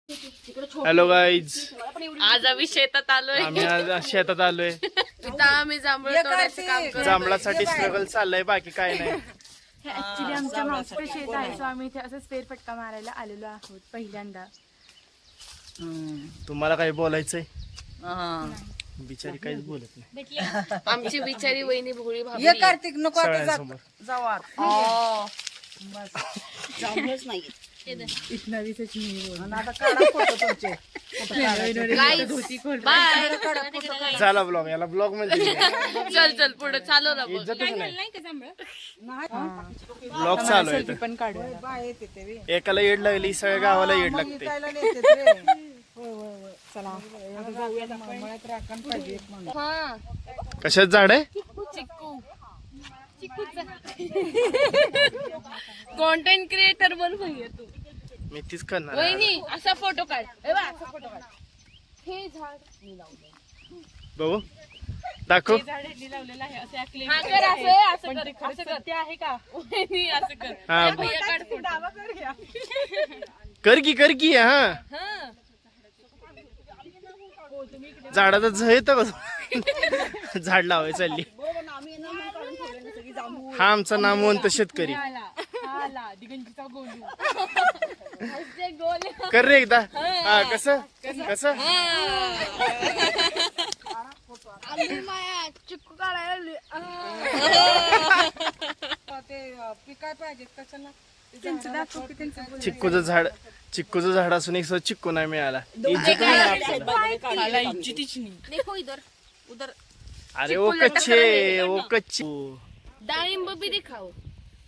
Hello guys, आज आम्ही शेतात आलोय. आम्ही आज शेतात आलोय. इथं आम्ही जांभळ तोडायचं काम करतो. जांभळासाठी स्ट्रगल चाललंय, बाकी काय नाही. ऍक्च्युली आमच्या मावशीचं शेत आहे, सो आम्ही इथे असं फेरफटका मारायला आलेलो आहोत पहिल्यांदा. तुम्हाला काही बोलायचंय? बिचारी काहीच बोलत नाही. आमची बिचारी वहिनी भोळी भाभी ये कार्तिक नको आता सगळ्यांसमोर. जावा इथना दिसत नाही. आता काढा फोटो तुमचे बाय. झाला ब्लॉग, याला ब्लॉग म्हणजे चल चल पुढे चालू ना. इज्जतच नाही. ब्लॉग चालू आहे. पण काढूया. बाय येते ते बी. एकाला येड लागली, सगळ्या गावाला येड लागते. विकायला नेते ते. होय होय होय चला आता जाऊया मळ्यात राखण पाहिजे एक म्हणून. हा कशात झाड आहे? चिक्कू कॉन्टेंट क्रिएटर बन भैया तू. मी तीच करणार. वहिनी असा फोटो काढ. ए बा, असा फोटो काढ. हे झाड मी लावलंय. बघू, दाखव. लावलेलं आहे असं acrylic हा कर, असं आहे, असं कर, असं कर. ते आहे का? वहिनी असं कर. हा, भैया काढ फोटो. कर की हा. हा झाडाचं झ येतं का? झाड लावाय चालली. हा आमचा नामवंत शेतकरी. दिगंजीचा गोलू. असे गोल. कर रे एकदा. हा कसं कसं आम्ही माया चिक्कू काढायला ते पिकाय पाहिजे कशाला त्यांचं दाखव की त्यांचं. चिक्कूचं झाड असून एक चिक्कू नाही मिळाला. देखो इधर उधर. अरे ओ कच्चे, ओ कच्चे, डाळिंब भी दिखाओ.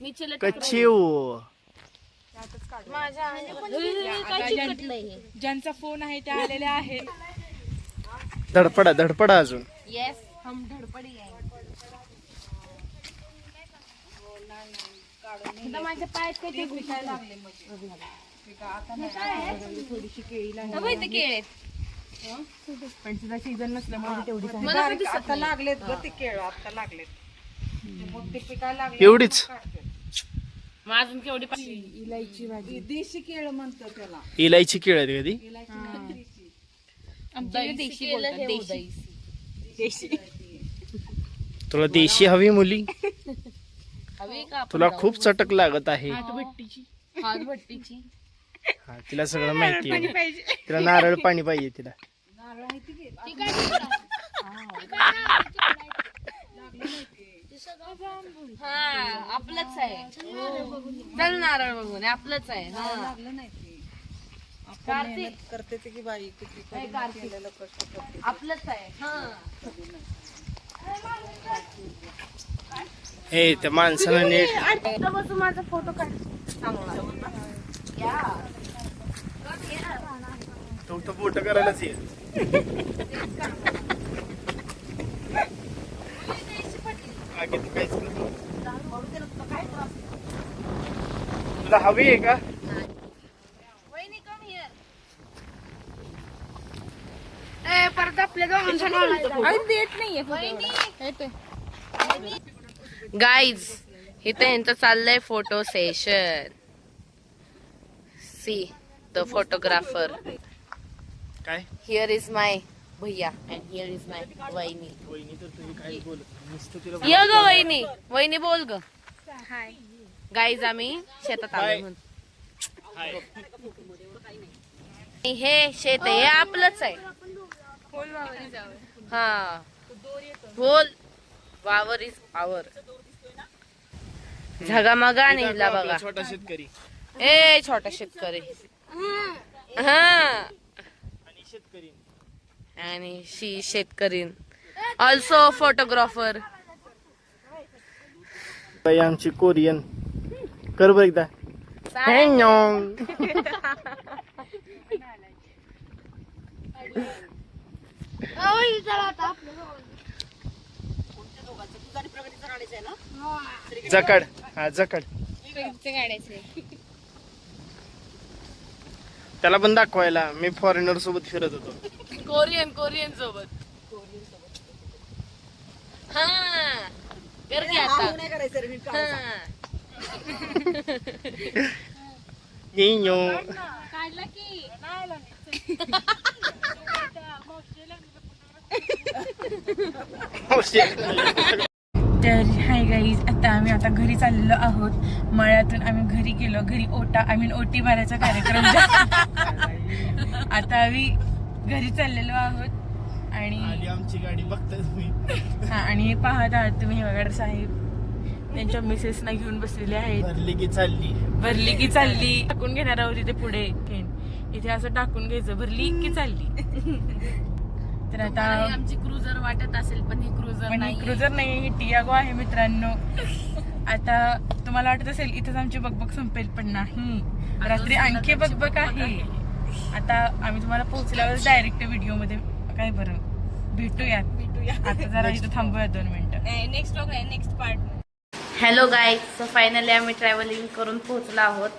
मी चल कच्चे ओ. माझ्या काय चिकटलंय हे. ज्यांचा फोन आहे त्या आलेल्या आहेत. धडपडा अजून. येस हम धडपडी आहे. माझ्या पायात काही घुसायला लागले. थोडीशी केळी लागली पण तिचा सीझन नसल्यामुळे तेवढीच आहे. मला कधी आता लागलेत ग ते केळ आता लागलेत मोठे पिकायला लागले एवढीच माझून केवढी इलायची भाजी. देशी केळ म्हणतात त्याला इलायची केळ आहेत कधी. आमच्याकडे देशी बोलतात. देशी. तुला देशी हवी मुली? हवी का? तुला खूप चटक लागत आहे. भट्टीची. हात भट्टीची. हा, तिला सगळं माहिती आहे. तिला नारळ पाणी पाहिजे. तिला हा आपलंच आहे. चल नारळ बघून आपलंच आहे. हा लागलं नाही ते आपण मेहनत करते ते की बाई किती केलेलं कष्ट करते आपलंच आहे. हा हे त्या माणसानं नीट बसून माझा फोटो काढ. तो बोट करायलाच ये. तुला हवी आहे का? वहिनी कम हिअर. ए परत आपल्या दोघांसाठी देत नाहीये. गाईज इथे यांचं चाललंय photo session. See the photographer. काय हिअर इज माय भैया अँड हिअर इज माय वहिनी. वहिनी तर तुम्ही काय बोलत नुसतं तिला ये ग वहिनी. वहिनी बोल ग. गाईज आम्ही शेतात आलो म्हणून. हे शेत आहे, हे आपलंच आहे. हा बोल. वावर इज आवर. झगामगा आणि हिला बघा. छोटा शेतकरी ए छोटा शेतकरी. हा आणि शेतकरी आणि शी शेतकरीन ऑल्सो फोटोग्राफर. आमची कोरियन. कर बरं एकदा. जकड. हा जकड. त्याला पण दाखवायला मी फॉरेनर सोबत फिरत होतो. कोरियन सोबत. हा कर की आता. नाही करायचं रे मी हा Ninyo. तर हाय गाईज, आता घरी चाललेलो आहोत. मळ्यातून आम्ही घरी गेलो. घरी ओटी भरायचा कार्यक्रम आता आम्ही घरी चाललेलो आहोत आणि आमची गाडी बघताय तुम्ही. हा, आणि हे पाहत आहात तुम्ही वगैरे साहेब त्यांच्या मिसेसना घेऊन बसलेले आहेत. भरली की चालली टाकून घेणार आहोत इथे पुढे. इथे असं टाकून घ्यायचं, भरली की चालली. तर आता आमची क्रुझर वाटत असेल पण ही क्रुझर पण नाही. क्रुझर नाही, ही टियागो आहे मित्रांनो. आता तुम्हाला वाटत असेल इथेच आमची बकबक संपेल, पण नाही, रात्री आणखी बकबक आहे. आता आम्ही तुम्हाला पोहोचल्यावर डायरेक्ट व्हिडिओ मध्ये काय बरं भेटूयात. आता जरा इथं थांबूया 2 मिनिटं. नेक्स्ट व्लॉग आहे, next part. Hello guys, so finally आम्ही ट्रॅव्हलिंग करून पोहोचलो आहोत.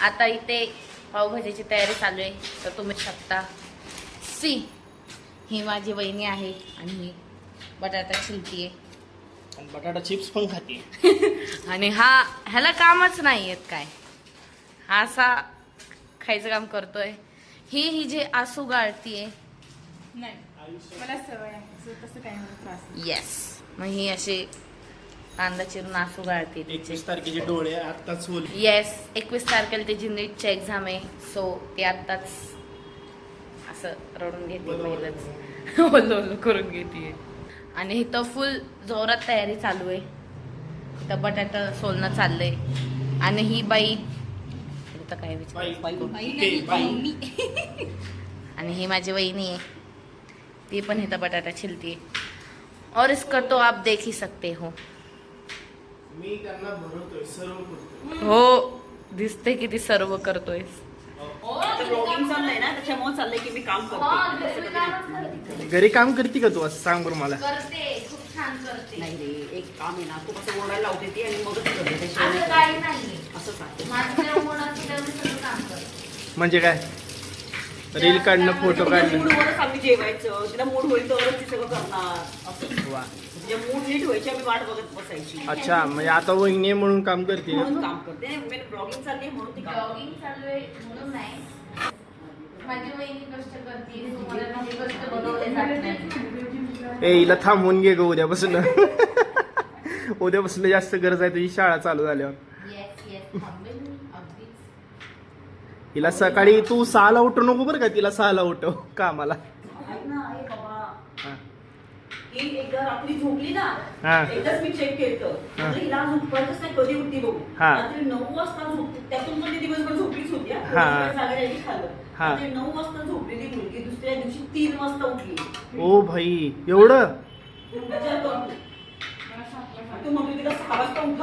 आता इथे पावभाजीची तयारी चालू आहे. तर तुम्ही शकता सी, ही माझी वहिनी आहे आणि ही बटाटा छिलती आहे. बटाटा चिप्स पण खाते. आणि ह्याला कामच नाही येत काय, हा असा खायचं काम करतोय. ही जे आसू गाळतीये, नाही मला सवय आहे, तसं काही मला त्रास नाही. येस, मग ही अशी कांदा चिरून आसू गाळते. 21 तारखेचे डोळे आत्ताच होईल. येस, 21 तारखेला त्याची नीटची एक्झाम आहे. सो ते आत्ताच असं रडून घेते, पहिलंच ओलं करून घेते. आणि इथं फुल जोरात तयारी चालू आहे. इथं बटाटा सोलणं चाललंय. आणि ही बाई इथं काय आणि ही माझी वहिनी आहे, ती पण इथं बटाटा छिलती. और इसका तो आप देख ही सकते हो. मी त्यांना भरवतोय, सर्व करतोय. हो, दिसते किती सर्व करतोय. ब्लॉगिंग चाललंय ना, त्याच्यामुळे चाललंय की मी काम करते. घरी काम करते का तू, असं सांग बरं मला. करते, खूप छान करते. नाही रे, एक काम आहे ना, खूप असं ओरडायला लावते ती आणि मगच करते. असं त्याशिवाय काही नाही, असंच आहे. माझं जेव्हा मूड असेल तेव्हा मी सगळं काम करते. म्हणजे काय, रील काढणं, फोटो काढणं. मूडवरच आम्ही जेवायचं, तिला मूड होईल तरच ती सगळं करणार. असं वा, म्हणजे मूड नीट व्हायची, आम्ही वाट बघत बसायची. अच्छा, म्हणजे आता वहिनी आहे म्हणून काम करते. म्हणून काम करते. मी ब्लॉगिंग चालली म्हणून ती काम ब्लॉगिंग चालू आहे म्हणून नाही, माझी वहिनी कष्ट करते. तुम्हाला माझे कष्ट बनवले जात नाही. ए, हिला थांबवून घे ग उद्यापासून. उद्यापासून जास्त गरज आहे तुझी शाळा चालू झाल्यावर. येस येस, थांबेल अगदीच. हिला सकाळी तू 6ला उठू नको बरं का, तिला 6ला उठव कामाला. ऐक ना, ए बाबा, हा. ही एकदा रात्री झोपली ना, हा. एकदाच मी चेक केलं, म्हणजे हिला झोपतच नाही, कधी उठती बघू. हा. रात्री 9 वाजता झोपते, त्यातून पण ती दिवसभर झोपलीच होती. हा. जागेसाठी खाल्लं. हा. रात्री 9 वाजता झोपलेली मुलगी दुसऱ्या दिवशी 3 वाजता उठली. ओ भाई, एवढं. विचार कर तू म्हणतो तिला 6 वाजता उठ.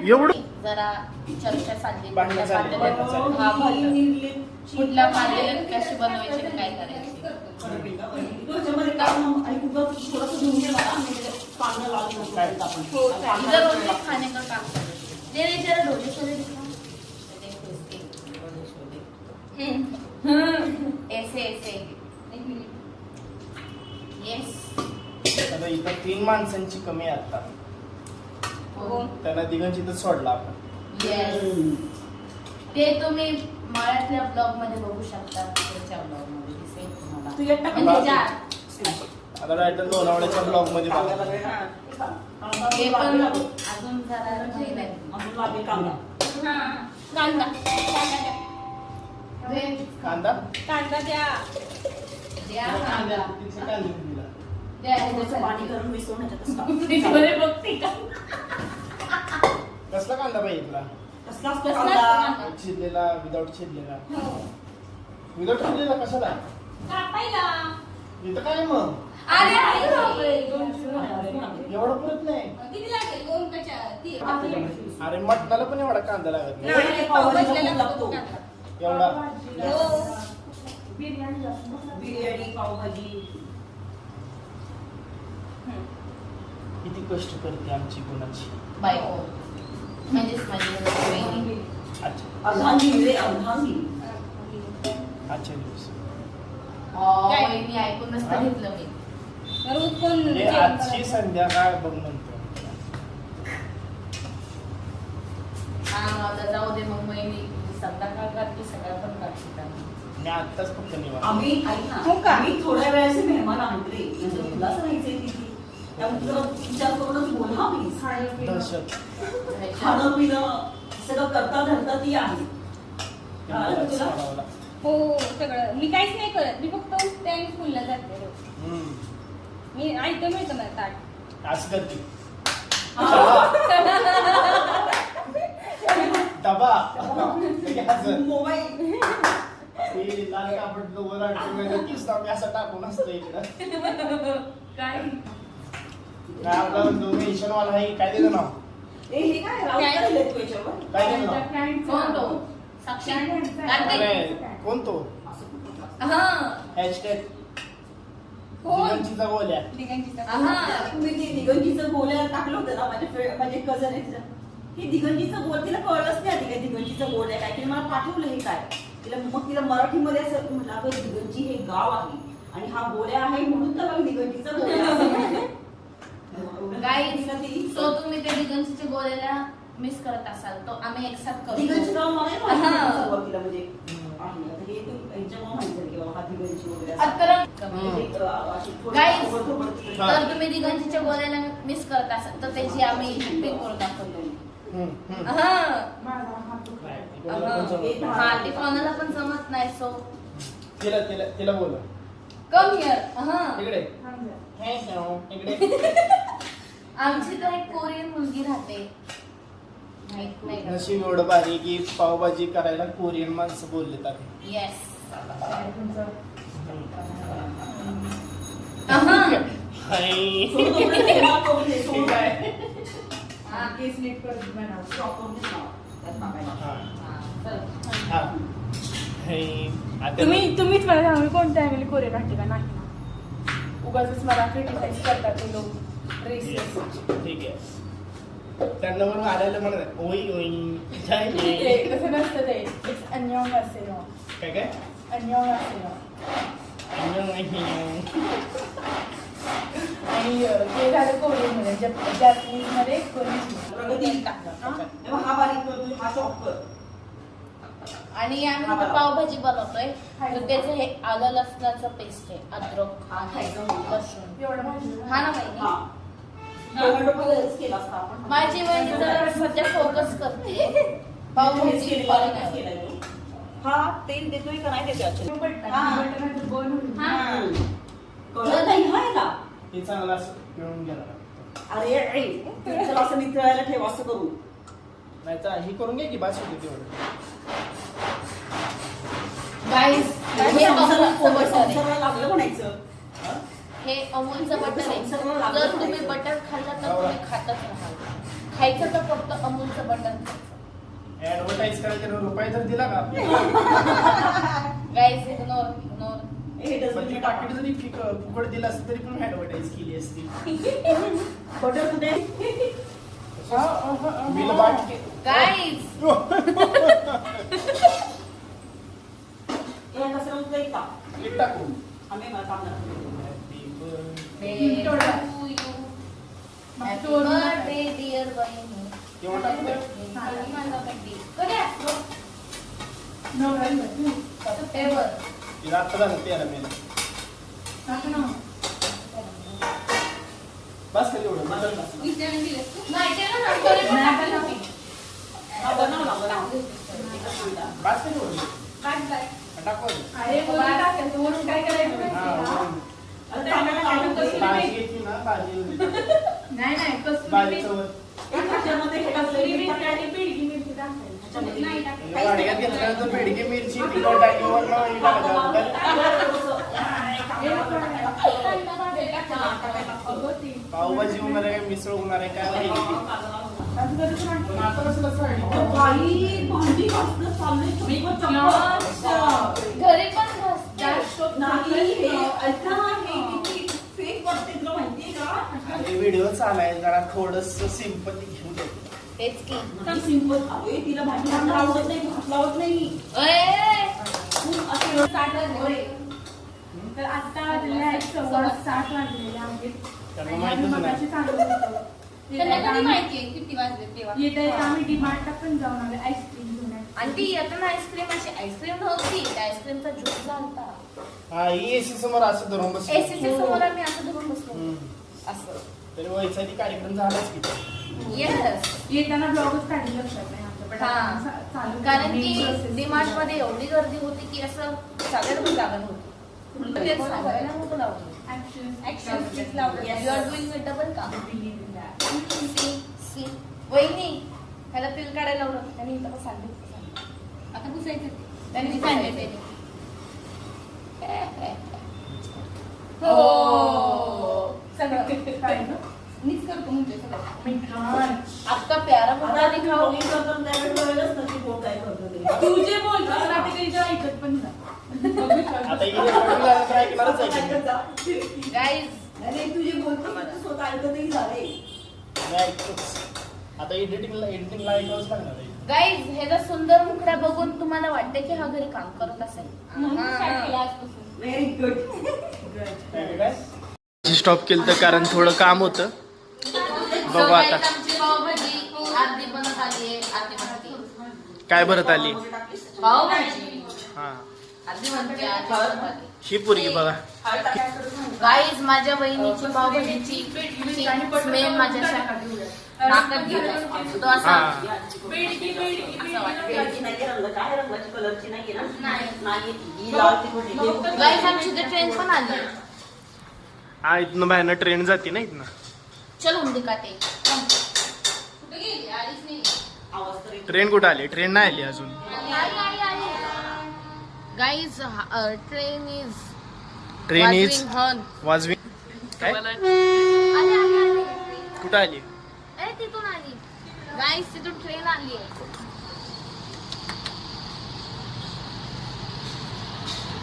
एवढं जरा चर्चा चालली भांडणं कुठल्या चालली. पातेल्यात- हा, भांडण. कुठल्या पातेल्यात कशी बनवायची आणि काय करायची. त्याच्यामध्ये काम आणि तुझं थोडंसं घेऊन घे मला, मी त्याच्यात कांदा लावून नको आपण. इधर रोटी खाने का काम कर रही है. दे दे जरा ढोले छोले दिखाओ. ऐसे ऐसे. येस. आता इथं 3 माणसांची कमी आहे आता. त्यांना दिगंची तर सोडला आपण. येस. ते तुम्ही मळ्यातल्या ब्लॉग मध्ये बघू शकता. पुढच्या ब्लॉग मध्ये दिसेल तुम्हाला. तू एकटा म्हणजे आता डायरेक्ट लोणावळ्याच्या ब्लॉग मध्ये बघा. हे पण अजून जरा राहिलं आहे. अजून लागेल कांदा. कांदा कांदा द्या कांदा. तिचे कांदे दिला. द्या. थोडंसं पाणी करून मिसळून बरे बघते का. कसला कांदा पाहिजे तुला, कसला असतो कांदा? चिरलेला, विदाऊट चिरलेला? विदाऊट चिरलेला कशाला इथं काय मग एवढं पुरत नाही. अरे मटणाला पण एवढा कांदा लागत नाही. पावभाजीला खूप लागतो. एवढा बिर्याणी, पावभाजी. किती कष्ट करते आमची गुणाची बायको म्हणजेच माझी वहिनी. अच्छा अर्धांगिनी रे, अर्धांगिनी. आजच्या दिवस वहिनी ऐकून नसतं घेतलं मी. हे आजची संध्याकाळ बघ म्हणतो. हा, आता जाऊ दे मग वहिनी संध्याकाळ काढते सकाळ पण काढते मी आत्ताच फक्त निवांत. आम्ही ऐक ना, हो का? आम्ही थोड्या वेळाचे मेहमान आहोत रे. म्हणजे तुला राहायचंय तिथे. त्यामुळे तुला विचार करूनच बोल हा प्लीज. दहशत. खाणं पिणं सगळं करता धरता ती आहे. कळलं तुला? सोडावं लागतं. हो सगळं मी काहीच नाही करत मी फक्त उठते आणि स्कूलला जाते रोज. हम्म. मी ऐकतं मिळतं मला ताट असं करते हा. डबा हे असं. मोबाईल ते लाल कापड वर अडकवलेलं तीच आम्ही असं टाकून असतो इकडं. काय काय आपला डोनेशन वाला आहे काय दिलं नाव हे काय राऊत काय लिहिलंय तू याच्यावर? काय दिलं नाव कोण तो साक्षी अरे, कोण तो असं कुठं? हा हॅशटॅग कोण? दिगंचीचा गोल्या. दिगंजीचा हा. तुम्ही ते दिगंजीचं गोल टाकलं होतं ना माझे कझन आहे तिचं. हे दिगंजीचं गोल तिला कळलंच नाही आधी काय दिगंजीचं गोल आहे काय. तिने मला पाठवलं हे काय. तिला मराठीमध्ये असं म्हटलं अगं दिगंजी हे गाव आहे आणि हा गोल्या आहे म्हणून त्याला मी दिगंजीचा गोल्या असं म्हटलं. गाईज तिला ती- सो तुम्ही ते दिगंजीच्या गोळ्याला मिस करत असाल तो आम्ही एक साथ दिगंजी करतो गाव मला नाही माहिती हा. सुरुवातीला म्हणजे आहे. आता हे तू यांच्यामुळे माहिती झालं की बाबा हा दिगंजी वगैरे असं. अत्तर म्हणजे, अशी थोडी Guys, थोबड- हा. तर तुम्ही दिगंजीच्या गोळ्याला मिस करत असाल तर त्याची आम्ही पे करून दाखवतो हा हा ते कोणाला पण जमत नाही सो तिला तिला तिला बोल कम हिअर हा इकडे हे इकडे आमची तर एक कोरियन मुलगी राहते माहित नाही का? नशीब एवढं भारी की पावभाजी करायला कोरियन माणसं बोलले तर येस सोडून तोपर्यंत तेव्हा करून दे, सोडून. काय केस नीट करून बनव. Stop करून दे ना. त्यात टाकायला. हा हे आता तुम्हीच मला सांगा कोणत्या फॅमिली कोरियन वाटते का नाही ना उगाच मला क्रिटिसाइज करतात ते लोक रेसिस्ट ठीक आहे त्यांना म्हणून आलेलं म्हणत ओई ओई जय ते जय. तसं नसतं ते इट्स अन्योंग असेल काय काय अन्योंग असेल आणि ते झालं कोरियन मध्ये जॅपनीज मध्ये प्रगती. तेव्हा हा बारीक कर, तू हा चॉप कर. आणि आम्ही आता पावभाजी बनवतोय तर त्याचं हे आलं लसणाचं पेस्ट आहे अद्रक हा, आणि खायचं. लसूण एवढं भाजी हा ना माहिती हा. टोमॅटो कलरच केला असता आपण. माझी वहिनी जरा सध्या फोकस करते हेच पावभाजी केली, बारीकच केलाय तो. हा तेल देतोय का नाही देतोय actually? हा. कळलं नाही हा याला. हे चांगलं असं पिळून गेला अरे अरे, चला असं नितळायला ठेव असं करू. नाही तर हे करून घे की बास होते तेवढं गाईस हे अमूलचं बटर आहे संसाराला लागलं म्हणायचं. हा? हे अमूलचं बटर आहे जर तुम्ही बटर खाल्लं तर तुम्ही खातच राहाल खायचं तर फक्त अमूलचं बटर ऍडव्हर्टाईज करायचे रुपये तर दिला का गाईस इग्नोर इग्नोर हे पण डस्टबिन ती पाकिट जरी फुकट दिलं असतं तरी पण ऍडव्हर्टाईज केली असती बटर कुठे? बिल बाट गाईस हे कसं होतं एक का? एक टाकू आम्ही मला काम करतो. हॅपी बर्थडे डिअर बहिणी केव्हा टाकतोय माझा बर्थडे कधी असतो सप्टेंबर तिला आता झालं 13 मे बस कधी एवढं बदल बस माहिती आहे ना नंतर पण टाकलं मी. हा, बनव ना, बनव. बस कधी एवढं टाकू अरे बोलून टाकायचं म्हणून काय करायचं माहिती हा आहे का? वरून. आता चांगलं काढून कसं भाजी घेतली ना भाजी नाही नाही कसुरी भाजीचं वर एक ह्याच्यामध्ये हे टाकलं, कसुरी हे मेथी टाकलं. आणि बेडगी मिरची टाकायची ह्याच्यामध्ये नाही टाकायचं. वाडग्यात घेतल्यानंतर बेडगी मिरची तिखट टाकी वरनं हे टाकायचं. अगं ती पावभाजी होणार आहे का मिसळ होणार आहे काय माहिती. असं कसं वाटतं? आता कसं कसं वाटलं? बाई, भांडी घासणं चाललंय. तुम्ही पण चम्मच. घरी पण घासतात. नाही, हे ऐका, हे किती फेक वाटते तुला माहितीये का? अरे व्हिडिओ चालाय जरा थोडस सिंपती घेऊन दे. तेच की किती सिंपल. अरे, तिला भांडी घासणं आवडत नाही, भात लावत नाही. ए, खूप असं साठ वाजले. तर आता वाजलेले आहेत 7:15 वाजलेले आहेत. त्यांना आणि माहितच आम्ही नाही. मगाशी सांगत होतो. त्यांना कधी माहितीये किती वाजले तेव्हा येत आम्ही डिमार्टला पण जाऊन आलो आईस्क्रीम घेऊन आणि ती येताना आईस्क्रीम अशी आईस्क्रीम नव्हती त्या आईस्क्रीमचा ज्यूस झालता. हा ही एसी समोर असं धरून बस एसीच्या समोर आम्ही असं धरून बसलो असं. तरी व्हायचा ती कार्यक्रम झालाच की. येस. येताना ब्लॉगच काढली लक्षात नाही आमच्या, पण आता चालू कारण की process. डिमार्ट मध्ये एवढी गर्दी होती की असं सगळ्यात पण जागा नव्हती. तेच सांगायला नको लावलं. ऍक्शन स्टिच लावलं. You are doing it double का? Believe in that. सी वहिनी ह्याला तेल काढायला लावलं त्याने इथं पण सांगितलं. आता पुसायचं ते. त्यांनी सांगितलं. हो सगळं काय ना? मीच करतो म्हणजे सगळं. आपका प्यारा आता मुलगा ती दिखाओ. vlogging करतो त्यावेळी कळलंच नक्की कोण काय करतो ते. तू जे बोलतोस ना ते त्यांच्या ऐकत पण जा. आता ही recording ला तर ऐकणारच आहे की. ऐकत जा. गाईज नाही तू जे बोलतो तू स्वतः ऐकतही झाले. मी ऐकतोच. आता एडिटिंगला ऐकावंच लागणार आहे. गाईज ह्याचा सुंदर मुखडा बघून तुम्हाला वाटते की हा घरी काम करत असेल. म्हणून स्टार्ट केलं आजपासून. Very good. काय स्टॉप केलं तर कारण थोडं काम होतं. बघू So आता guys, आमची पावभाजी अर्धी बनत आली आहे अर्धी बनते. काय भरत आली. पावभाजी हा अर्धी बनते अर्धी बनत आली. ही पोरगी बघा. गाईज माझ्या बहिणीची पावभाजीची स्मेल माझ्या नाकात गेला. तो असा हा असं वाटतं. रंगाची नाहीये रंग काय रंगाची कलरची नाहीये ना. नाही. नाहीये ती. ही लाल तिखट आहे. गाईज आमची इथे ट्रेन पण आली. हा इथनं बाहेरनं ट्रेन जाते ना इथनं. चल हम दिखाते. कुठे गेली? आलीच नाही. आवाज तर येतो. ट्रेन कुठं आली. ट्रेन नाही आली अजून. Guys train is train is वाजविंग हॉर्न. वाजवी काय आले आले आले. कुठं आली. ए तिथून आली. गाईज तिथून ट्रेन आली आहे.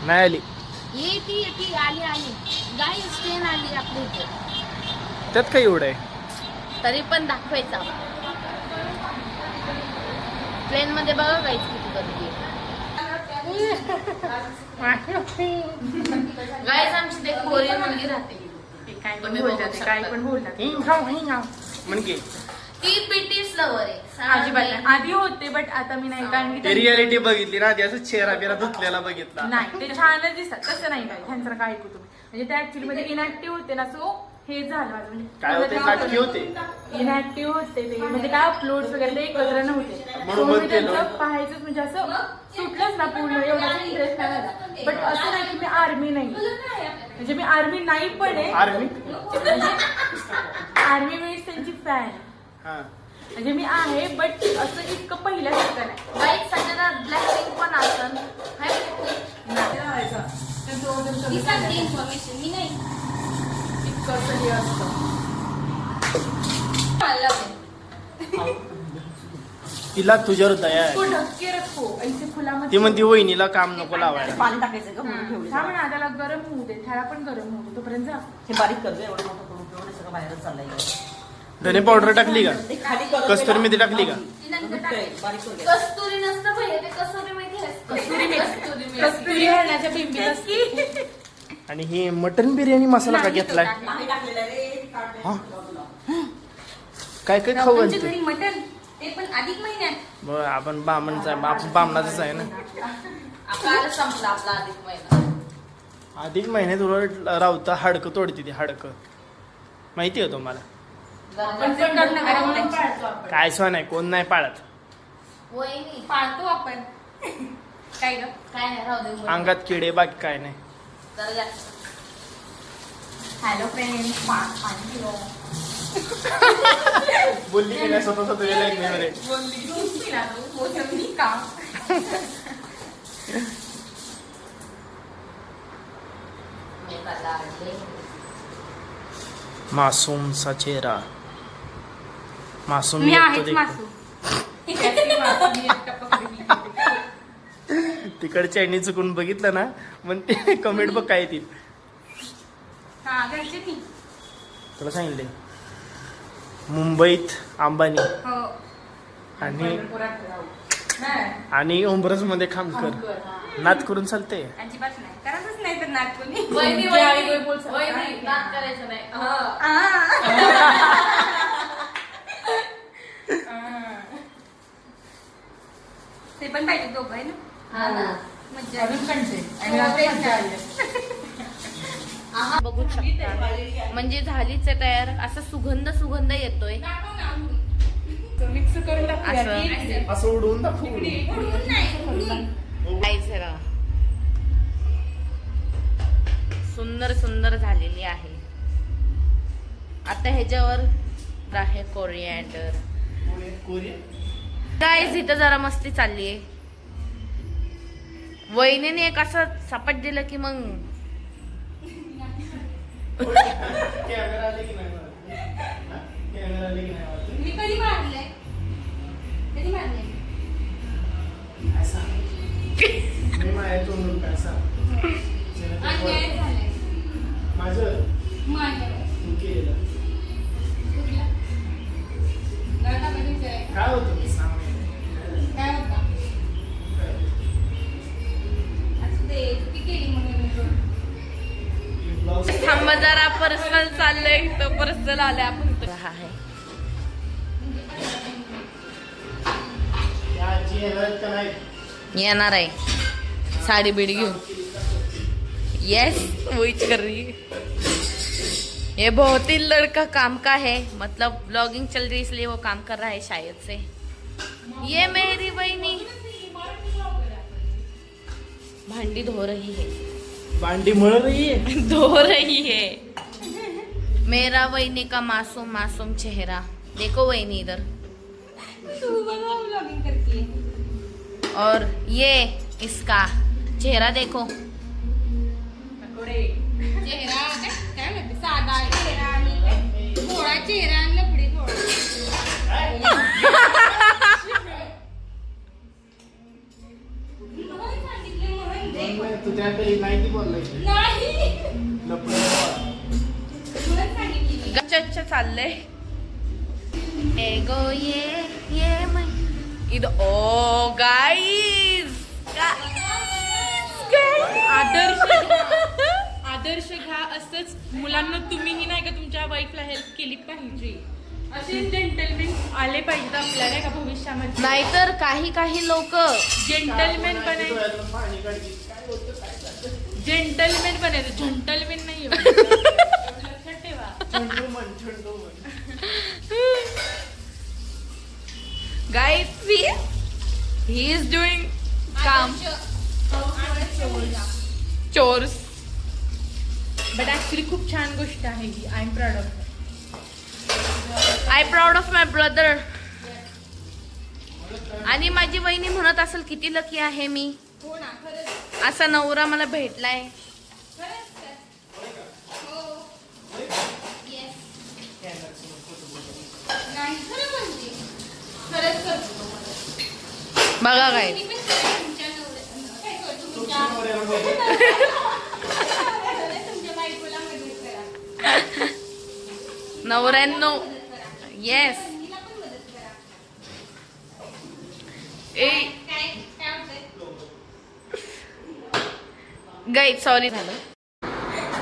नाही आली. ती आली आली. गाईज ट्रेन आली आपल्या इथे. त्यात काय एवढं आहे. तरी पण दाखवायचा. ट्रेन मध्ये बघा गाईज किती गर्दी आहे. गाईज आमची ते कोरियन मुलगी राहते. काय पण तुम्ही बोलतात, बघू काय शकता. पण बोलतात. म्हणजे ती बीटीएस लवर आहे. अजिबात नाही. आधी होते बट आता मी नाही, कारण की ते रियालिटी बघितली ना आधी असं चेहरा बिरा धुतलेला बघितला. नाही ते छानच दिसतात. तसं नाही काय त्यांचं काय ऐकू तुम्ही. म्हणजे ते ऍक्च्युली मध्ये इनॅक्टिव्ह होते ना. सो हे झालं माझं काय होते नाटकी होते. इनॅक्टिव्ह होते ते. म्हणजे काय अपलोड वगैरे ते एकत्र नव्हते. म्हणून So बंद मी केलं. त्यांचं पाहायचंच म्हणजे असं सुटलंच ना पूर्ण. एवढा इंटरेस्ट नाही झाला. बट असं नाही की मी आर्मी नाही. म्हणजे मी आर्मी नाही पण आहे. आर्मी आर्मी मीन्स त्यांची फॅन. हा म्हणजे मी आहे बट असं इतकं पहिल्यासारखं नाही. गाईज सध्या ब्लॅक पिंक पण असन. मी सांगते इन्फॉर्मेशन. मी नाही. इतकं असं हे असतं. मला लावेल. तिला तुझ्यावर दया तो आहे. ढक्के रखो ऐसे फुलामध्ये. ती म्हणती वहिनीला काम नको लावायला. पाणी टाकायचं का म्हणून ठेवलं. थांब ना, त्याला गरम होऊ दे. त्याला पण गरम होऊ दे तोपर्यंत जा. हे बारीक करतो एवढं मोठं करून ठेवून हे सगळं बाहेरच चाललंय. धने पावडर टाकली का. ते खाली करत कस्तुरी मेथी टाकली का. बारीक करून घ्या. कस्तुरी नसतं भैया ते कसुरी मेथी असते. कस्तुरी हरणाच्या बिंबीत असते. आणि ही मटन बिर्याणी मसाला का घेतलाय. नाही टाकलेलं रे. काढलंय. हा. काय काय खाऊ तुमच्या घालते. घरी मटण ते पण अधिक महिन्यात. बरं आपण बामणाचंच आहे ना. आपला संपला आपला अधिक महिना. अधिक महिन्यात उलट रावता हाडकं तोडते ती हाडकं. माहिती आहे तुम्हाला. पण ते करणं गरम पाळतो आपण. काय सण नाही कोण नाही पाळत. वहिनी पाळतो आपण. काय ग. काय नाही राहू दे वहिनी. अंगात किडे बाकी काय नाही. जरा जास्त. Hello friend. पाणी पिलो. बोलली की नाही स्वतः स्वतः गेला एकमेकांमध्ये. ज्यूस पिला तू. मोसंबी का. मासूम सा चेहरा. मासूम मी येतो आहेच देखो. मासू. तिकडच्या आईने चुकून बघितलं ना मग ते कमेंट बघ काय येतील. हा घरचे ती. तुला सांगितले मुंबईत अंबानी हो. आणि ओमरस मध्ये खामकर. नात करून चालते. अजिबात नाही. करायचंच नाही तर नात कोणी. वहिनी वहिनी वहिनी नाद करायचं नाही. ते पण पाहिजे दोघं आहे ना. हा ना. मज्जा अजून कंटेंट आणि रात्री मजा आली. बघू शकता म्हणजे झालीच आहे तयार. असा सुगंध येतोय. मिक्स करून टाकूया. असं. असं उडवून दाखवू. काहीच आहे बघा. सुंदर झालेली आहे. आता ह्याच्यावर आहे कोरिएंडर. कोरियन गाईज इथं जरा मस्ती चालली आहे. वहिनीने एक असं सपाट दिलं की मग कॅमेरा आले की नाही मला? हा? कॅमेरा आले की नाही मला? मी कधी मारलंय असा मी माझ्या तोंडून काय सांग अन्याय झालाय माझं माझ्यावर. तू केलेलं कुठला? गळा टाकायचा आहे. काय होतं मी सांग काय होता? असं ते चुकी केली म्हणून. ब्लाऊज थांबा जरा पर्सनल चाललंय. तो पर्सनल आलाय आपण तो हा आहे. या आजी येणार का नाही? येणार आहे साडी बीडी घेऊन. यस वहीच कर रही है. ये बहुत ही लड़का काम का है. मतलब ब्लॉगिंग चल रही है इसलिए वो काम कर रहा है शायद से. ये मेरी बहनी भांडी धो रही है. भांडी मळ रही है. धो रही है. मेरा वहीनी का मासूम चेहरा देखो. वहीनी इधर. तू बघा व्लॉगिंग करते. और ये इसका चेहरा देखो. चेहरा काय म्हणते साधा चेहरा आणि गोळा चेहरा आणि लफडे तू त्याकडे नाही ती बोलायची नाही तुला सांगितली. अच्छा चाललंय. एगो ये मै इधर. ओ गाईज आदर्श घ्या. असंच मुलांना तुम्हीही नाही का तुमच्या वाईफला हेल्प केली पाहिजे. असे जेंटलमेन आले पाहिजेत आपल्या नाही का भविष्यामध्ये. नाहीतर काही लोक जेंटलमेन बनायचं. डोळ्यातून पाणी काढते. काय होतं काय चालतं? जेंटलमेन बनायचं. झंटलमेन नाही लक्षात ठेवा. छंडू म्हण. गाईज ही इज डुईंग काम चोर्स. बट ऍक्च्युली खूप छान गोष्ट आहे ही. I am proud of. I proud of my brother. आणि माझी वहिनी म्हणत असेल किती लकी आहे मी. हो ना खरंच असा नवरा मला भेटलाय. खरंच हो येस नाही खरं म्हणते खरंच करतो. बघा काय मी पण करेन तुमच्या काय करतो तुमच्या तुमच्या बायकोला मदत करा. नवऱ्यांनो. येस बहिणीला पण मदत करा. ए काय काय होतंय? गाई सॉरी झालं.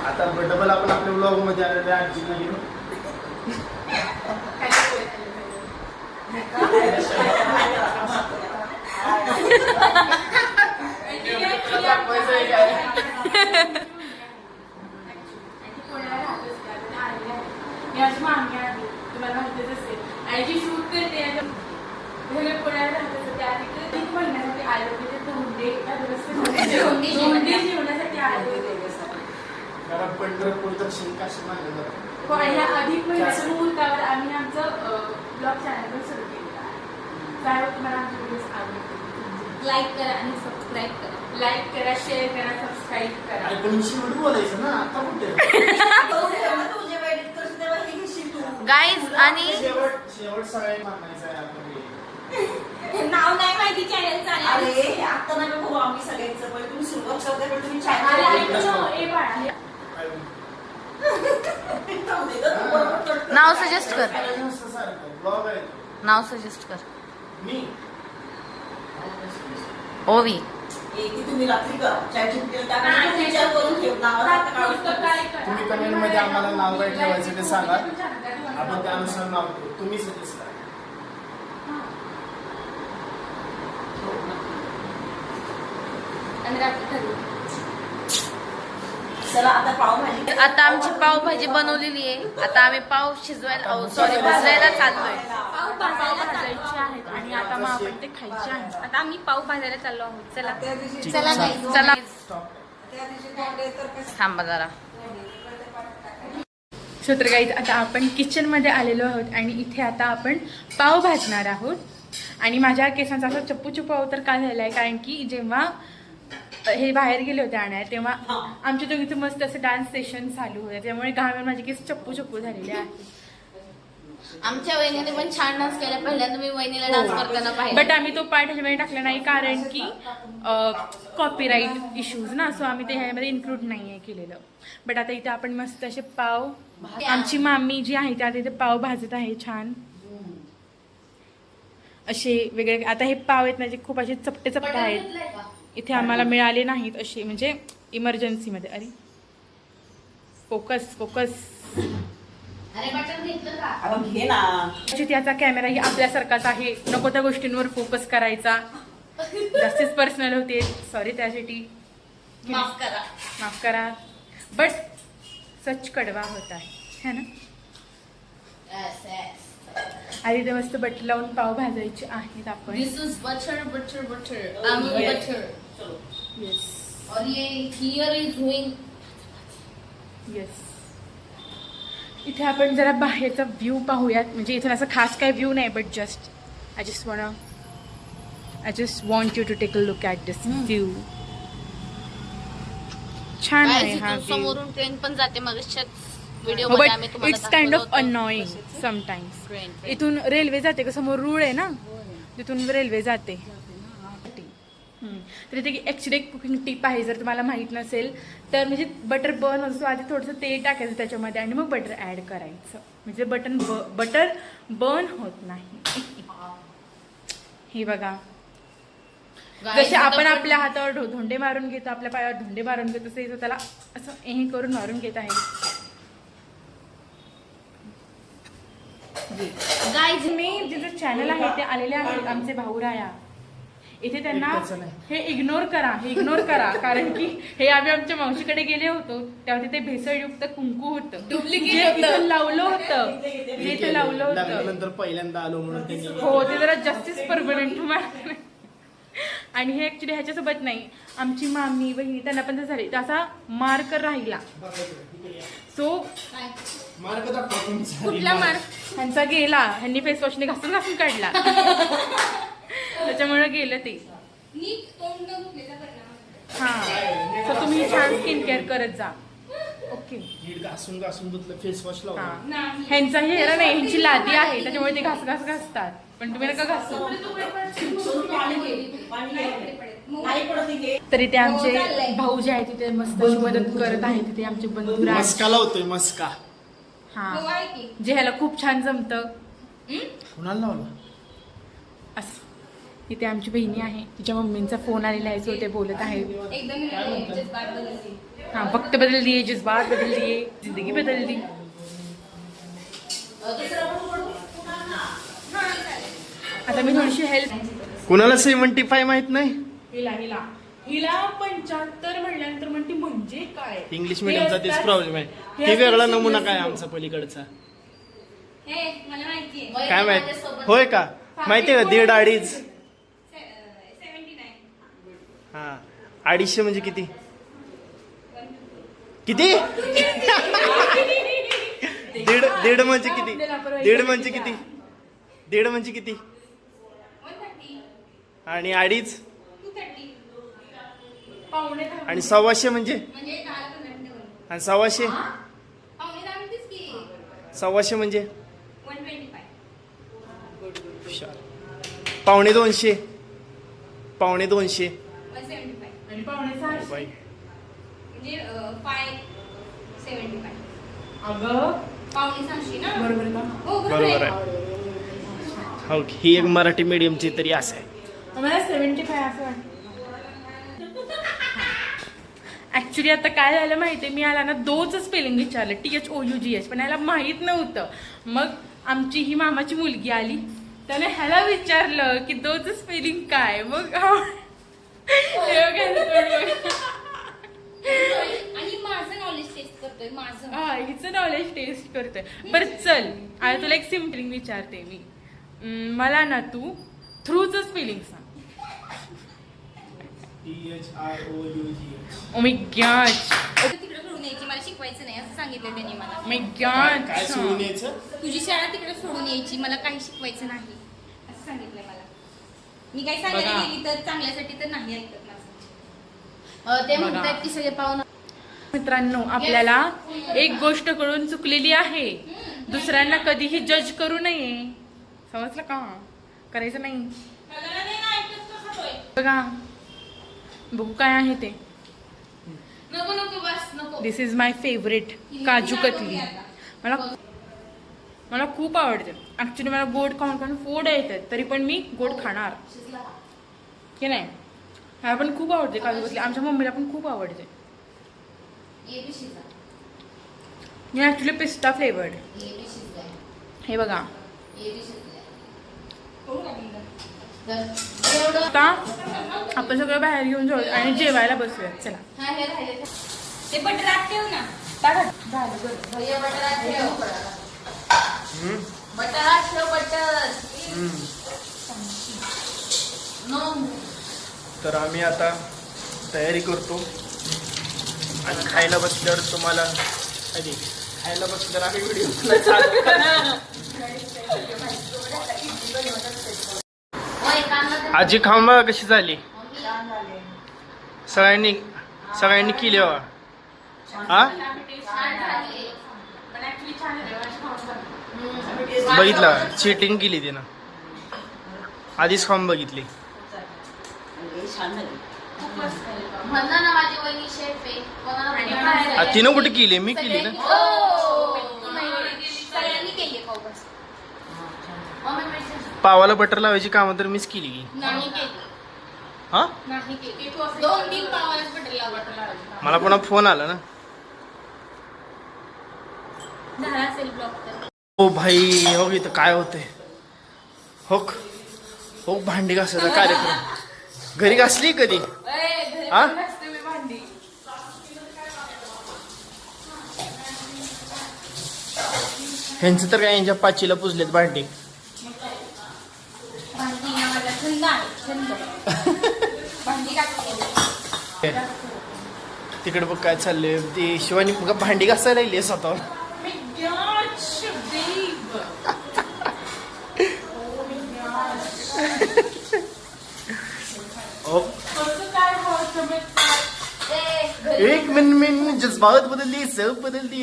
आता डबल आपण आपल्या ब्लॉग मध्ये आलेल्या आजीला घेऊन दाखवायचं आहे काय? तुम्हाला माहितीच असेल. आणि जी शूट करते पुण्याला राहत असते त्या तिकडे महिन्यासाठी आले होते. ते धोंडे जेवणासाठी आले होते. कारण पंढरपूर दक्षिण काशी मानलं जातं. पण ह्या अधिक महिन्याच्या मुहूर्तावर आम्ही आमचं ब्लॉग चॅनल पण सुरू केलेलं आहे. त्यावर तुम्हाला आमचे व्हिडिओज आवडतील. लाईक करा आणि सबस्क्राईब करा. लाईक करा, शेअर करा, सबस्क्राईब करा. आणि पण शेवट बोलायचं ना आता कुठे तुझे वेळेत कसं तेव्हा हे घेशील तू. गाईज आणि शेवट सगळे मानायचं आहे आपण. नाव नाही माहिती चॅनल चालेल. अरे हे आता नाही बघू आम्ही सगळ्यांचं पण तुम्ही सुरुवात करताय पण तुम्ही अरे चॅनल ऐक ए बाळा. नाव सजेस्ट कर. ब्लॉग आहे नाव सजेस्ट कर. मी ओवी. ती तुम्ही रात्री करा चॅटजीपीटीला टाका. विचार करून ठेव नावाचा काढून. तुम्ही कमेंट मध्ये आम्हाला नाव काय ठेवायचं ते सांगा. आपण त्यानुसार नाव ठेवू. तुम्ही सजेस्ट करा. आणि रात्री ठरवू. चला आता पावभाजी. आता आमची पावभाजी बनवलेली आहे. आता आम्ही पाव शिजवायला सॉरी भाजायला चाललोय. पाव भाजायची आहेत आणि आता मग आपण ते खायचे आहेत. आता आम्ही पाव भाजायला चाललो आहोत. चला त्या दिवशी चला guys. चला त्या दिवशी तोंडे तर कसं थांबा जरा. तर गाईज आता आपण किचनमध्ये आलेलो आहोत आणि इथे आता आपण पाव भाजणार आहोत. आणि माझ्या केसांचा असा चप्पू चप्पू तर काय झालं आहे, कारण की जेव्हा हे बाहेर गेले होते आणायला तेव्हा आमच्या दोघीचं मस्त असं डान्स सेशन चालू होतं, त्यामुळे घामेवर माझे केस चप्पू चप्पू झालेले आहेत. आमच्या वहिनीने पण छान डान्स केला. पहिल्यांदा मी वहिनीला डान्स करताना पाहिलं. बट आम्ही तो पार्ट ह्याच्यामध्ये टाकला नाही कारण की कॉपीराईट इश्यूज ना, सो आम्ही ते ह्यामध्ये इन्क्लूड नाही आहे केलेलं. बट आता इथे आपण मस्त असे पाव, आमची मामी जी आहे त्या तिथे पाव भाजत आहे छान असे वेगळे. आता हे पाव आहेत म्हणजे खूप असे चपटे चपटे आहेत, इथे आम्हाला मिळाले नाहीत असे, म्हणजे इमर्जन्सीमध्ये. अरे फोकस फोकस. अगं घे ना. त्याचा कॅमेरा ही आपल्यासारखाच आहे, नको त्या गोष्टींवर फोकस करायचा. जास्तीच पर्सनल होते, सॉरी त्यासाठी, माफ करा. बट सच कडवा होता है ना. आणि ते मस्त बटर लावून पाव भाजायचे आहेत आपण. This is butter, butter, butter. Amul butter. Yes और ये here is doing. येस. इथे आपण जरा बाहेरचा व्ह्यू पाहूयात. म्हणजे इथून असं खास काय व्ह्यू नाही, but I just want you to take a look at this view. छान आहे हा व्ह्यू. समोरून ट्रेन पण जाते. मगाशीच व्हिडिओ मध्ये आम्ही बट तुम्हाला इट्स काइंड ऑफ दाखवलं होतं. Annoying sometimes. ट्रेन. इथून रेल्वे जाते का, समोर रूळ आहे ना, तिथून रेल्वे जाते. तर इथे ॲक्च्युली एक कुकिंग टिप आहे, जर तुम्हाला माहीत नसेल तर. म्हणजे बटर बर्न होतो, आधी थोडंसं तेल टाकायचं त्याच्यामध्ये आणि मग बटर ॲड करायचं, म्हणजे बटर बर्न होत नाही. हे बघा, जसे आपण आपल्या हातावर धोंडे मारून घेतो, आपल्या पायावर धोंडे मारून घेतो, तसं त्याला असं हे करून मारून घेत आहे. Guys, मी जिचं चॅनल आहे ते आलेले आहेत आमचे भाऊराया. इथे त्यांना हे इग्नोर करा कारण की हे आम्ही आमच्या मावशीकडे गेले होतो तेव्हा तिथे भेसळयुक्त कुंकू होतं, डुप्लिकेट लावलं होतं, हे इथे लावलं होतं. लग्नानंतर पहिल्यांदा आलो म्हणून त्यांनी. हो, ते जरा जास्तीच परमनंट. आणि हे ऍक्च्युली ह्याच्यासोबत नाही, आमची मामी बहिणी त्यांना पण झाली, असा मार्क राहिला. सो मार्क दाखवा तुमचा. कुठला मार्क ह्यांचा गेला, ह्यांनी फेस वॉशने घासून काढला. त्याच्यामुळे गेलं ते. नीट तोंड न धुतलेला परिणाम. हा, तर तुम्ही छान स्किन केअर करत जा. ओके. नीट घासून धुतलं, फेस वॉश हा, लावला. ह्यांचा हेअर नाही, ह्यांची लादी आहे त्याच्यामुळे ते घासतात, पण तुम्ही नका घासू. नाही पडत इथे. तरी ते आमचे भाऊ जे आहे तिथे मस्त अशी मदत करत आहे. तिथे आमचे बंधू आहेत. मस्का लावतोय मस्का. हा, गोवा आहे की? जे ह्याला खूप छान जमतं. कुणाला लावला? असं इथे आमची बहिणी आहे, तिच्या मम्मींचा फोन आलेला आहे, सो ते बोलत आहे. एकदम जज्बात बदलते. हाँ, वक्त बदल दिए, जज्बात बदल दिए, जिंदगी बदल दी. आता मी थोडीशी हेल्प. कुणाला 75 माहित नाही? हिला 75 म्हणल्यानंतर म्हणते म्हणजे काय. इंग्लिश मिडियमचा तेच प्रॉब्लेम आहे. हे वेगळा नमुना काय आमचा पलीकडचा. हे मला माहितीये. काय माहित होय का? माहितीये का 1.5 2.5. 79. हा, 250 म्हणजे किती? किती? 1.5 म्हणजे किती? 1.5 म्हणजे किती? 1.5 म्हणजे किती? 130. आणि 2.5 230. आणि 125 म्हणजे? म्हणजे 10 ला 15 मिनिटं. आणि 125 पावणे 10 मिनिटेच की. 125 म्हणजे? 125. हुशार. पावणे 200. पावणे 200. 175. आणि पावणे 600. बाई. म्हणजे 575. अगं पावणे 600 ना? बरोबर का? हो बरोबर आहे. हो, ही एक मराठी मीडियमची तरी असं आहे. मला 75 असं वाटतं. ऍक्च्युली आता काय झालं माहितीये, मी याला ना दोचं स्पेलिंग विचारलं, THOUGH, पण याला माहित नव्हतं. मग आमची ही मामाची मुलगी आली, त्याने ह्याला विचारलं की दोचं स्पेलिंग काय. मग आणि माझं नॉलेज टेस्ट करतोय माझं. हा हिचं नॉलेज टेस्ट करतोय. बरं चल आता तुला एक सिम्पल विचारते मी. मला ना तू थ्रूच स्पेलिंग सांग. THROUGH. ओ माय गॉड, तिकडे सोडून यायची, मला शिकवायचं नाही असं सांगितलं त्यांनी मला. माय गॉड. काय सोडून यायचं? तुझी शाळा तिकडे सोडून यायची, मला काही शिकवायचं नाही असं सांगितलंय मला. मी काही सांगायला बघा. गेली तर चांगल्यासाठी तर नाही ऐकत माझं. ते बघा. म्हणतात की सगळे पाहुणं मित्रांनो, आपल्याला एक गोष्ट कळून चुकलेली आहे. दुसऱ्यांना कधीही जज करू नये. समजलं का? करायचं नाही. बघा बघू काय आहे ते. नको नको बस नको. दिस is my favourite kaju katli. मला खूप आवडते ऍक्च्युली. मला गोड खाऊन खाऊन फोड येतात, तरी पण मी गोड खाणार की नाही. मला पण खूप आवडते काजू कतली. आमच्या मम्मीला पण खूप आवडते. ये बी शिजा. मी ऍक्च्युली पिस्ता फ्लेवर्ड. ये बी शिजलाय. हे बघा. ये बी शिजलाय. तर एवढं आता आपण सगळं बाहेर घेऊन जाऊ आणि जेवायला बसूया. चला. हा हे राहिले. ते बटरात ठेव ना. भैया बटरात ठेव. बटरात ठेव बटर. नो. तर आम्ही आता तयारी करतो आणि खायला बसल्यावर तुम्हाला आधी खायला बसल्यावर आम्ही व्हिडिओ आजी खाऊन बघा कशी झाली. सगळ्यांनी केली बघा. हा बघितलं, चीटिंग केली तिनं. आधीच खाऊन बघितली. छान झाली. म्हणलं ना माझी वहिनी शेफ आहे. कोणाला तिनं कुठे केली? मी केली ना. सगळ्यांनी केली खाऊ बस. पावाला बटर लावायची कामं तर मीच केली की. नाही केली. हा नाही केली. 2-3 पावालाच बटर लावलं. मला पुन्हा फोन आला ना. झाला असेल ब्लॉक तर. हो भाई, हो इथं काय होतंय. हो हो भांडी घासायचा कार्यक्रम. घरी घासली कधी? हा ह्यांचं तर काय, यांच्या पाचीला पुजलेत भांडी. भांडी ना माझा छंद आहे. छंद. भांडी घासते. तिकडे बघ काय चाललंय. ती शिवानी बघा भांडी घासायला येईल स्वतःवर. एक मिनट जज्बात बदलली, सब बदलती.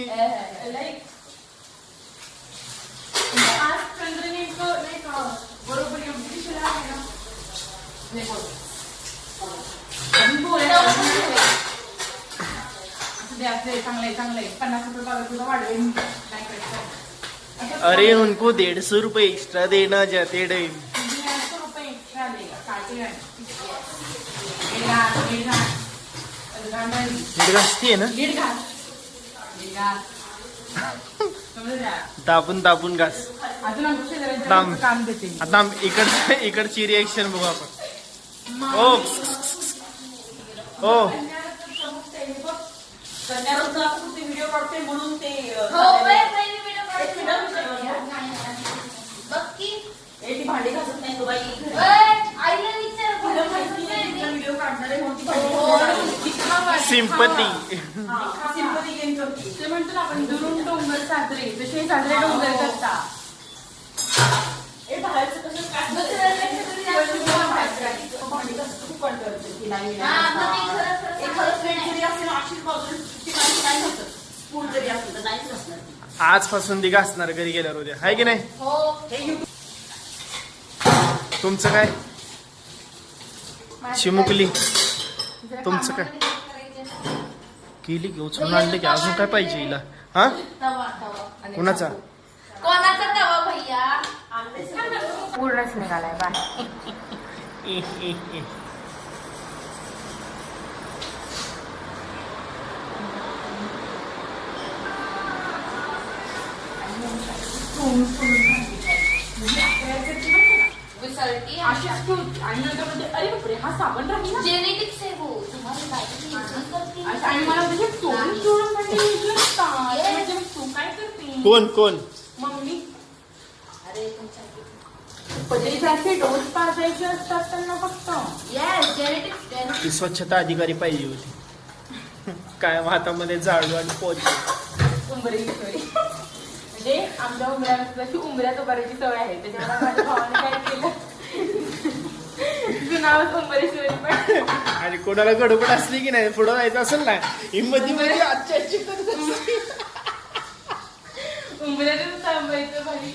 अरे उनको 150 रुपये एक्स्ट्रा देना जाते टाइम. घासतीये ना. दाबून दाबून घास. दाम. काम देते. आता इकडची रिएक्शन बघू आपण. ओ ओ व्हिडिओ काढते म्हणून ते बघ की ती भांडी घासत नाही तो बाई. आईला विचार. व्हिडिओ काढणारे म्हणून सिंपती. सिंपती गेम करते. ते म्हणतो ना आपण दुरून डोंगर साजरे, जसे साजरे डोंगर करतात. हे बाहेरचं कसं काय भांडी घासत खूप कंटाळते की नाही. एखादं प्लेट जरी असेल अशीच बाजूला ती माहिती नाही घासत. स्पून जरी असेल तर नाहीच घासणार. आजपासून ती घासणार घरी गेल्यावर उद्या, आहे की नाही. हे तुमचं काय चिमुकली? तुमचं काय केली की उचलून आणलं की अजून काय पाहिजे हिला? हा कुणाचा? कोणाचा तवा भैया? पूर्णच निघालाय बाय. विसरती अशीच आणि नंतर म्हणजे अरे बापरे हा साबण राहील. जेने ती आणि मला म्हणजे सोडून म्हणजे म्हणजे तू काय करते कोण मम्मी पदरीसारखे डोस पाजायचे असतात त्यांना फक्त ती स्वच्छता अधिकारी पाहिजे होती. काय हातामध्ये झाडू आणि पोच. उंबरेश्वरी म्हणजे आमच्या उंबऱ्याला जशी उंबऱ्यात उभारायची सवय आहे त्याच्यामुळे माझ्या भावाने काय केलं तुझं नावच उंबरेश्वरी पण. आणि कोणाला गडबड असली की नाही पुढं जायचं असेल ना हिंमती मध्ये आजच्या करत असते. उंबऱ्यातच थांबायचं भाई.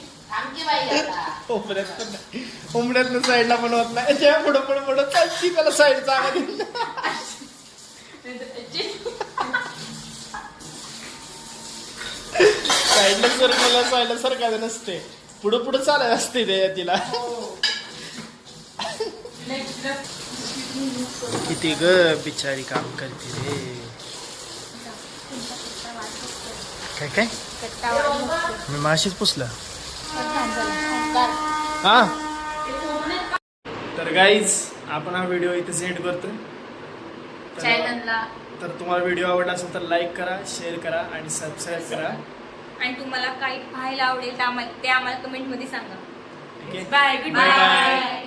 उमड्यातनं साईडला पण होत नाही त्या पुढं चालती त्याला साईड जागा देऊन. साईडला सरकायला साईडला सरकायला नसते पुढं चालायला असते ते तिला. किती ग बिचारी काम करते रे. काय मी माशीच पुसला. हा तर गाईज आपण हा व्हिडिओ इथे सेंड करतोय. चॅनलला तर तुम्हाला व्हिडिओ आवडला असेल तर लाईक करा, शेअर करा आणि सबस्क्राईब करा. आणि तुम्हाला काही पाहायला आवडेल ते आम्हाला कमेंट मध्ये सांगा. ठीक आहे bye good bye bye. Bye.